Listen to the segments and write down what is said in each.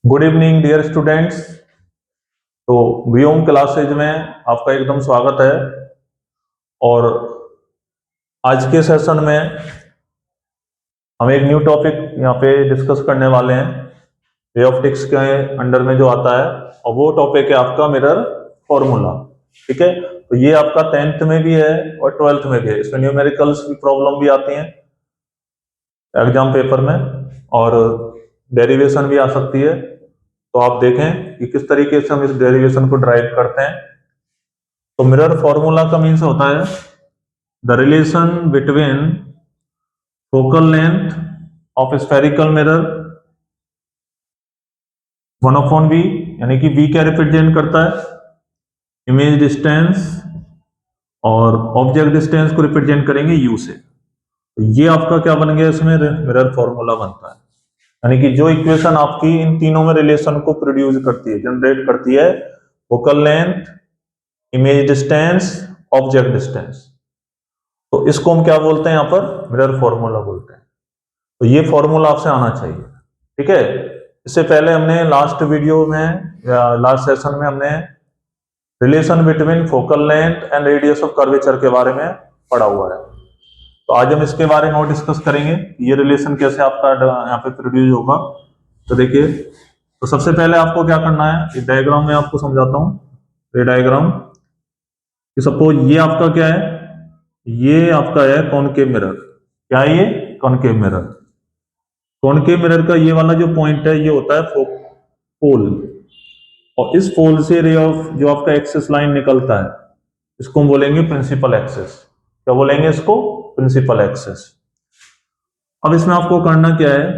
Good evening dear students. तो व्योम classes में आपका एकदम स्वागत है। और आज के सेशन में हम एक न्यू टॉपिक यहाँ पे डिस्कस करने वाले हैं। वे ऑप्टिक्स के अंडर में जो आता है और वो टॉपिक है आपका मिरर फॉर्मूला। ठीक है, तो ये आपका 10th में भी है और 12th में भी है। इसमें न्यूमेरिकल्स की प्रॉब्लम भी आती हैं एग्जाम पेपर में और डेरिवेशन भी आ सकती है। तो आप देखें कि किस तरीके से हम इस डेरिवेशन को ड्राइव करते हैं। तो मिरर फॉर्मूला का मीन्स होता है the relation between focal length of spherical mirror 1/v, यानी कि v क्या रिप्रेजेंट करता है, इमेज डिस्टेंस, और ऑब्जेक्ट डिस्टेंस को रिप्रेजेंट करेंगे u से। तो ये आपका क्या बन गया, इसमें मिरर फॉर्मूला बनता है। यानी कि जो इक्वेशन आपकी इन तीनों में रिलेशन को प्रोड्यूस करती है, जनरेट करती है, focal length, image distance, object distance, तो इसको हम क्या बोलते हैं, यहाँ पर मिरर फॉर्मूला बोलते हैं। तो ये फॉर्मूला आपसे आना चाहिए। ठीक है, इससे पहले हमने लास्ट वीडियो में या लास्ट सेशन में हमने relation between focal length and radius of curvature के बारे में पढ़ा हुआ है। तो आज हम इसके बारे में और डिस्कस करेंगे, ये रिलेशन कैसे आपका यहाँ पे प्रोड्यूस होगा। तो देखिए, तो सबसे पहले आपको क्या करना है, इस डायग्राम में आपको समझाता हूँ। ये डायग्राम कि सपोज ये आपका क्या है, ये आपका है कॉनकेव मिरर। क्या है ये, कॉनकेव मिरर। कॉनकेव मिरर का ये वाला जो पॉइंट है, ये होता है पोल, और इस पोल से रे ऑफ जो आपका एक्सेस लाइन निकलता है, इसको हम बोलेंगे प्रिंसिपल एक्सेस। क्या बोलेंगे इसको, प्रिंसिपल एक्सेस। अब इसमें आपको करना क्या है,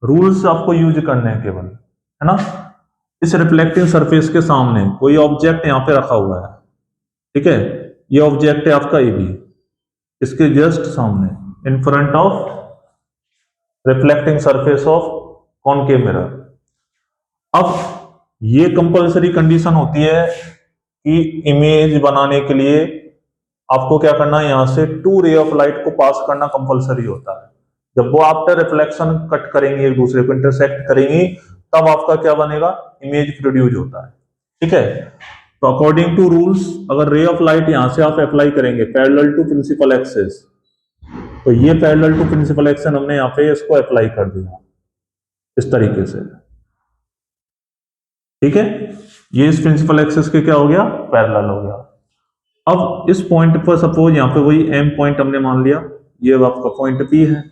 रूल्स आपको यूज करने हैं केवल, है ना। इस रिफ्लेक्टिंग सरफेस के सामने कोई ऑब्जेक्ट यहाँ पे रखा हुआ है, ठीक है, ये ऑब्जेक्ट है आपका ए बी, इसके जस्ट सामने, in front of reflecting surface of concave mirror. अब ये कंपलसरी कंडीशन होती है कि इमेज बनाने के लिए आपको क्या करना है, यहां से 2 रे ऑफ लाइट को पास करना कंपलसरी होता है। जब वो आफ्टर रिफ्लेक्शन कट करेंगी, एक दूसरे को इंटरसेक्ट करेंगी, तब आपका क्या बनेगा, इमेज प्रोड्यूस होता है। ठीक है, तो अकॉर्डिंग टू रूल्स, अगर रे ऑफ लाइट यहां से आप अप्लाई करेंगे पैरेलल टू प्रिंसिपल एक्सेस, तो ये पैरेलल टू प्रिंसिपल एक्शन हमने यहाँ पे इसको अप्लाई कर दिया इस तरीके से। ठीक है, ये इस प्रिंसिपल एक्सेस के क्या हो गया, पैरेलल हो गया। अब इस पॉइंट पर सपोज यहाँ पे वही एम पॉइंट हमने मान लिया, ये आपका पॉइंट पी है।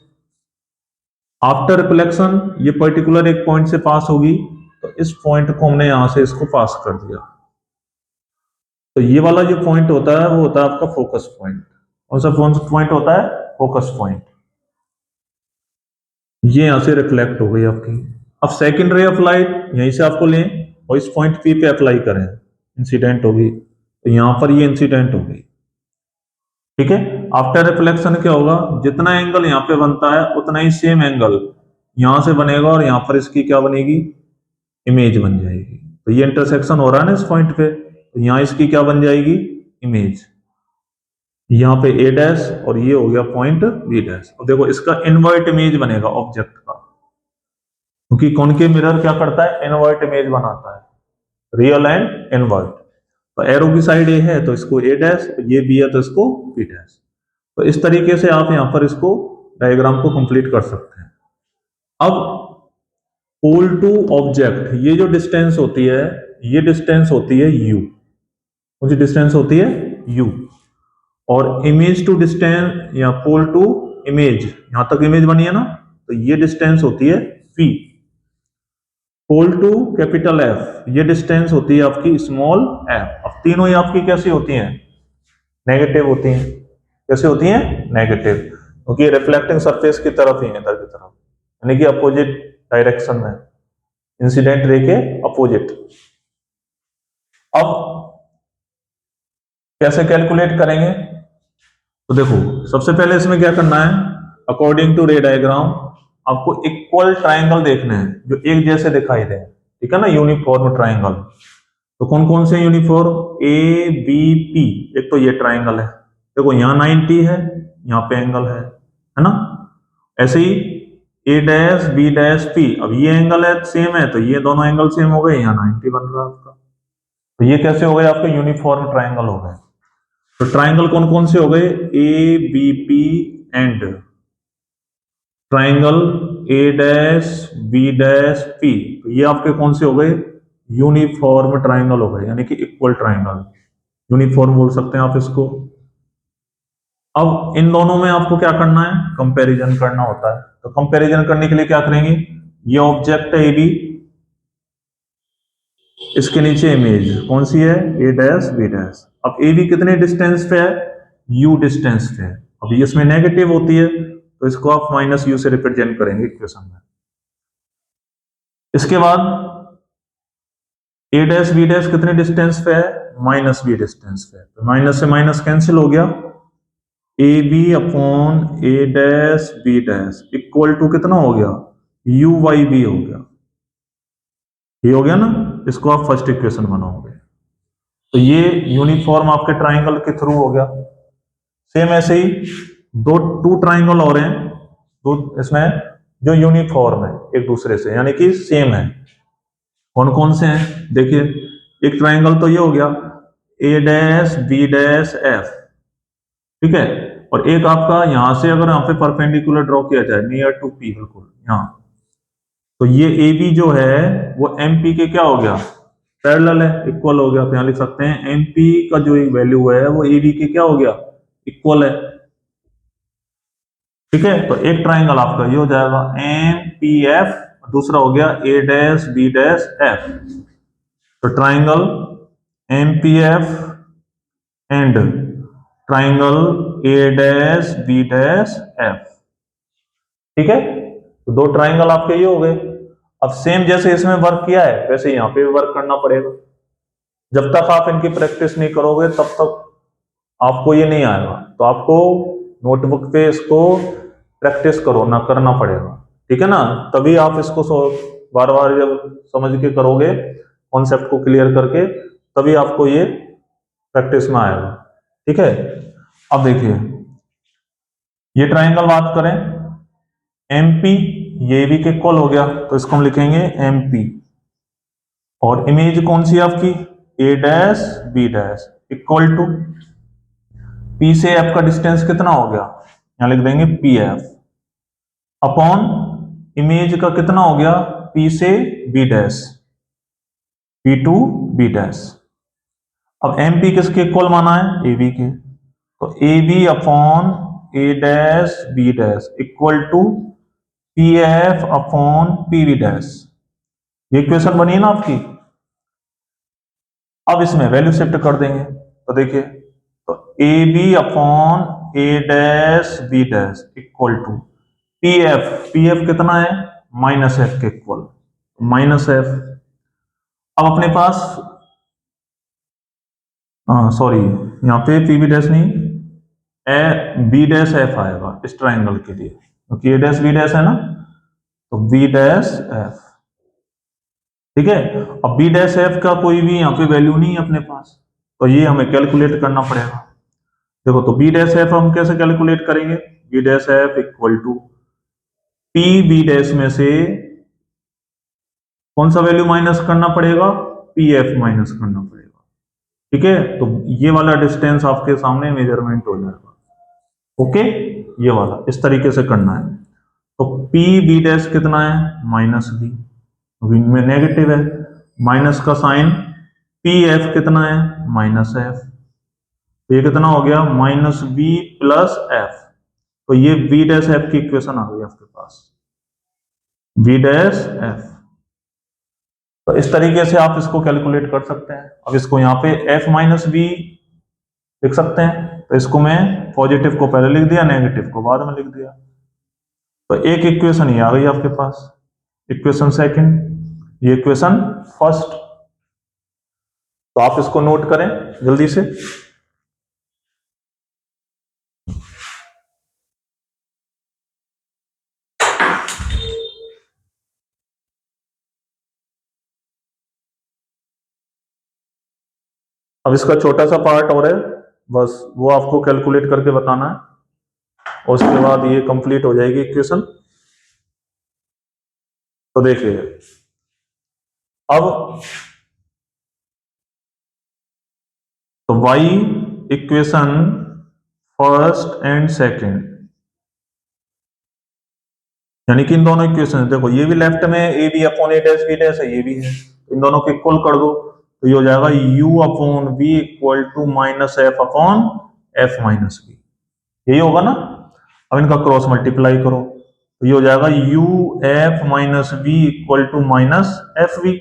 आफ्टर रिफ्लेक्शन ये पर्टिकुलर एक पॉइंट से पास होगी, तो इस पॉइंट को हमने यहां से इसको पास कर दिया। तो ये वाला जो पॉइंट होता है वो होता है आपका फोकस पॉइंट। कौन सा पॉइंट होता है, फोकस पॉइंट। ये यहां से रिफ्लेक्ट हो गई आपकी। अब सेकंड रे ऑफ लाइट यहीं से आपको लें और इस पॉइंट पी पे अप्लाई करें, इंसिडेंट होगी, तो यहां पर ये इंसिडेंट हो गई। ठीक है, आफ्टर रिफ्लेक्शन क्या होगा, जितना एंगल यहाँ पे बनता है उतना ही सेम एंगल यहां से बनेगा और यहां पर इसकी क्या बनेगी, इमेज बन जाएगी। तो ये इंटरसेक्शन हो रहा है ना इस पॉइंट पे, तो यहां इसकी क्या बन जाएगी, इमेज। यहाँ पे ए डैश और ये हो गया पॉइंट बी डैश। अब देखो इसका इनवर्ट इमेज बनेगा ऑब्जेक्ट का, क्योंकि कॉनकेव मिरर क्या करता है, इनवर्ट इमेज बनाता है, रियल एंड इनवर्ट। तो एरो की साइड ए है तो इसको ए डैश, ये बी है तो इसको बी डैश। तो इस तरीके से आप यहां पर इसको डायग्राम को कंप्लीट कर सकते हैं। अब पोल टू ऑब्जेक्ट, ये जो डिस्टेंस होती है, ये डिस्टेंस होती है u, कौन सी डिस्टेंस होती है, u। और इमेज टू डिस्टेंस या पोल टू इमेज, यहां तक इमेज बनी है ना, तो ये डिस्टेंस होती है v। Pole to capital F, ये डिस्टेंस होती है आपकी स्मॉल f। अब तीनों ही आपकी कैसी होती हैं, नेगेटिव होती हैं। कैसे होती हैं, नेगेटिव, क्योंकि रिफ्लेक्टिंग सरफेस की तरफ ही है, इधर की तरफ, यानी कि अपोजिट डायरेक्शन में, इंसिडेंट रे के अपोजिट। अब कैसे कैलकुलेट करेंगे, तो देखो सबसे पहले इसमें क्या करना है, अकॉर्डिंग टू रे डायग्राम आपको इक्वल ट्राइंगल देखने हैं जो एक जैसे दिखाई दे, ठीक है ना, यूनिफॉर्म ट्राइंगल। तो कौन कौन से यूनिफॉर्म, ए बी पी, एक तो ये ट्राइंगल है, देखो यहाँ 90 है, यहाँ पे एंगल है ना। ऐसे ही ए डैश बी डैश पी। अब ये एंगल है सेम है तो ये दोनों एंगल सेम हो गए, यहाँ 90 बन रहा है आपका। तो ये कैसे हो गए आपके यूनिफॉर्म ट्राइंगल हो गए। तो ट्राइंगल कौन कौन से हो गए, A B P and triangle A dash B dash P. तो ये आपके कौन से हो गए, यूनिफॉर्म ट्राइंगल हो गए, यानी कि इक्वल ट्राइंगल, यूनिफॉर्म बोल सकते हैं आप इसको। अब इन दोनों में आपको क्या करना है, कंपैरिजन करना होता है। तो कंपैरिजन करने के लिए क्या करेंगे, ये ऑब्जेक्ट है ए बी, इसके नीचे इमेज कौन सी है, ए डैश बी डैश। अब ए बी कितने डिस्टेंस पे है, यू डिस्टेंस पे है। अब ये इसमें नेगेटिव होती है तो इसको आप माइनस यू से रिप्रेजेंट करेंगे इक्वेशन में। इसके बाद ए डैश बी डैश कितने डिस्टेंस पे है, माइनस बी डिस्टेंस पे है। तो माइनस से माइनस कैंसिल हो गया, A B upon A dash B dash equal to कितना हो गया, यू वाई बी हो गया। ये हो गया ना, इसको आप फर्स्ट इक्वेशन बनाओगे। तो ये यूनिफॉर्म आपके ट्राइंगल के थ्रू हो गया। सेम ऐसे ही टू ट्राइंगल और हैं, दो इसमें जो यूनिफॉर्म है एक दूसरे से, यानी कि सेम है। कौन कौन से हैं देखिए, एक ट्राइंगल तो ये हो गया A dash B dash F, ठीक है। और एक आपका यहां से अगर यहाँ पे परपेंडिकुलर ड्रॉ किया जाए नियर टू पी, बिल्कुल यहाँ, तो ये ए बी जो है वो एम पी के क्या हो गया, पैरेलल है, इक्वल हो गया। तो यहां लिख सकते हैं एम पी का जो वैल्यू है वो ए बी के क्या हो गया, इक्वल है, ठीक है। तो एक ट्राइंगल आपका ये हो जाएगा एम पी एफ, दूसरा हो गया A dash B dash F. तो triangle M P F and triangle A dash B dash F, ठीक है। तो दो ट्राइंगल आपके ये हो गए। अब सेम जैसे इसमें वर्क किया है वैसे यहाँ पे वर्क करना पड़ेगा। जब तक आप इनकी प्रैक्टिस नहीं करोगे तब तक आपको ये नहीं आएगा। तो आपको नोटबुक पे इसको प्रैक्टिस करो ना, करना पड़ेगा, ठीक है ना। तभी आप इसको बार बार जब समझ के करोगे, कॉन्सेप्ट को क्लियर करके, तभी आपको ये प्रैक्टिस में आएगा, ठीक है। अब देखिए ये ट्राइंगल बात करें एमपी, ये भी के इक्वल हो गया तो इसको हम लिखेंगे एमपी। और इमेज कौन सी है आपकी, A dash B dash equal to P से एफ का डिस्टेंस कितना हो गया, यहां लिख देंगे पी एफ, अपॉन इमेज का कितना हो गया, पी से B dash, P to B dash. अब एम पी किसके इक्वल माना है, ए बी के। तो A B upon A dash B dash equal to P F upon P B dash. ये इक्वेशन बनी है ना आपकी। अब इसमें वैल्यू शिफ्ट कर देंगे तो देखिए, तो A B upon A dash B dash equal to P F कितना है, माइनस एफ के इक्वल, माइनस एफ। अब अपने पास सॉरी यहाँ पे पी बी डैश नहीं, ए बी डैश एफ आएगा इस ट्राइंगल के लिए, क्योंकि ए डैश बी डैश है ना, तो बी डैश एफ, ठीक है। अब बी डैश एफ का कोई भी यहाँ पे वैल्यू नहीं है अपने पास, तो ये हमें कैलकुलेट करना पड़ेगा। देखो तो बी डैश एफ हम कैसे कैलकुलेट करेंगे, B dash F equal to P B dash में से कौन सा वैल्यू माइनस करना पड़ेगा, पी एफ माइनस करना पड़ेगा, ठीक है। तो ये वाला डिस्टेंस आपके सामने मेजरमेंट हो जाएगा, ओके। ये वाला इस तरीके से करना है। तो पी बी डैश कितना है, माइनस बी, विंग में नेगेटिव है, माइनस का साइन, पी एफ कितना है, माइनस एफ। तो ये कितना हो गया, माइनस बी प्लस एफ। तो ये बी डैश एफ की इक्वेशन आ गई आपके पास, बी डैश एफ। तो इस तरीके से आप इसको कैलकुलेट कर सकते हैं। अब इसको यहाँ पे एफ माइनस बी लिख सकते हैं, तो इसको मैं पॉजिटिव को पहले लिख दिया, नेगेटिव को बाद में लिख दिया। तो एक इक्वेशन ये आ गई आपके पास, इक्वेशन सेकंड, ये इक्वेशन फर्स्ट। तो आप इसको नोट करें जल्दी से। अब इसका छोटा सा पार्ट और है, बस वो आपको कैलकुलेट करके बताना है और उसके बाद ये कंप्लीट हो जाएगी इक्वेशन। तो देखिए अब तो y equation first and second, यानी कि इन दोनों इक्वेशन देखो, ये भी लेफ्ट में A B upon A dash B dash है, ये भी है, इन दोनों को इक्वल कर दो तो ये हो जाएगा u upon v equal to minus F upon F minus B, यही होगा ना। अब इनका क्रॉस मल्टीप्लाई करो तो ये हो जाएगा u F minus V equal to minus F V,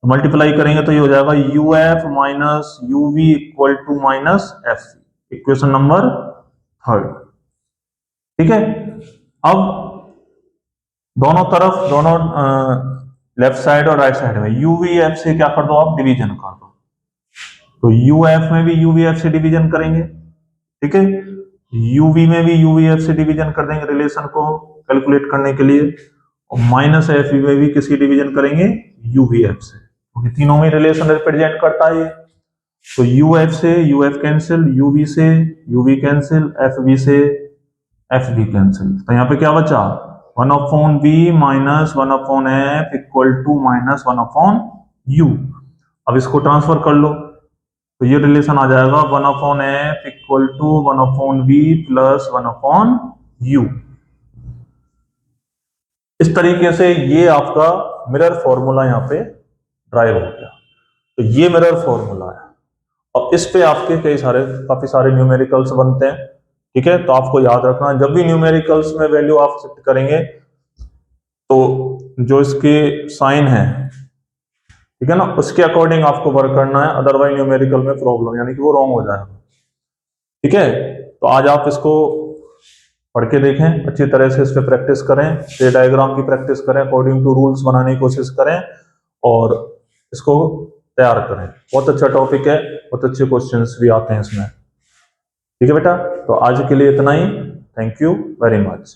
multiply करेंगे तो ये हो जाएगा U F minus U V equal to minus F V, equation number third. ठीक है, अब दोनों तरफ, दोनों लेफ्ट साइड और राइट साइड में यू वी एफ से क्या कर दो आप, डिवीजन कर दो, तो यू एफ में भी यू वी एफ से डिवीजन करेंगे, ठीक है, यू वी में भी यू वी एफ से डिवीजन कर देंगे रिलेशन को कैलकुलेट करने के लिए, और माइनस एफ वी में भी किसी डिवीजन करेंगे यू वी एफ से, क्योंकि तीनों में रिलेशन रिप्रेजेंट करता है ये। तो यू एफ से U F cancel, U V से U V cancel, F V से एफ वी कैंसिल, तो यहाँ पे क्या बचा, one upon B minus one upon F equal to minus one upon U. अब इसको ट्रांसफर कर लो तो ये रिलेशन आ जाएगा one upon F equal to one upon B plus one upon U. इस तरीके से ये आपका मिरर फॉर्मूला यहाँ पे ड्राइव हो गया। तो ये मिरर फॉर्मूला है और इस पे आपके काफी सारे न्यूमेरिकल्स बनते हैं। ठीक है, तो आपको याद रखना जब भी न्यूमेरिकल्स में वैल्यू आप शिफ्ट करेंगे तो जो इसके साइन है, ठीक है ना, उसके अकॉर्डिंग आपको वर्क करना है, अदरवाइज न्यूमेरिकल में प्रॉब्लम यानी कि वो रॉन्ग हो जाएगा। ठीक है, तो आज आप इसको पढ़ के देखें, अच्छी तरह से इस पे प्रैक्टिस करें, ये डायग्राम की प्रैक्टिस करें, अकॉर्डिंग टू रूल्स बनाने की कोशिश करें और इसको तैयार करें। बहुत अच्छा टॉपिक है, बहुत अच्छे क्वेश्चंस भी आते हैं इसमें। ठीक है बेटा, तो आज के लिए इतना ही। Thank you very much.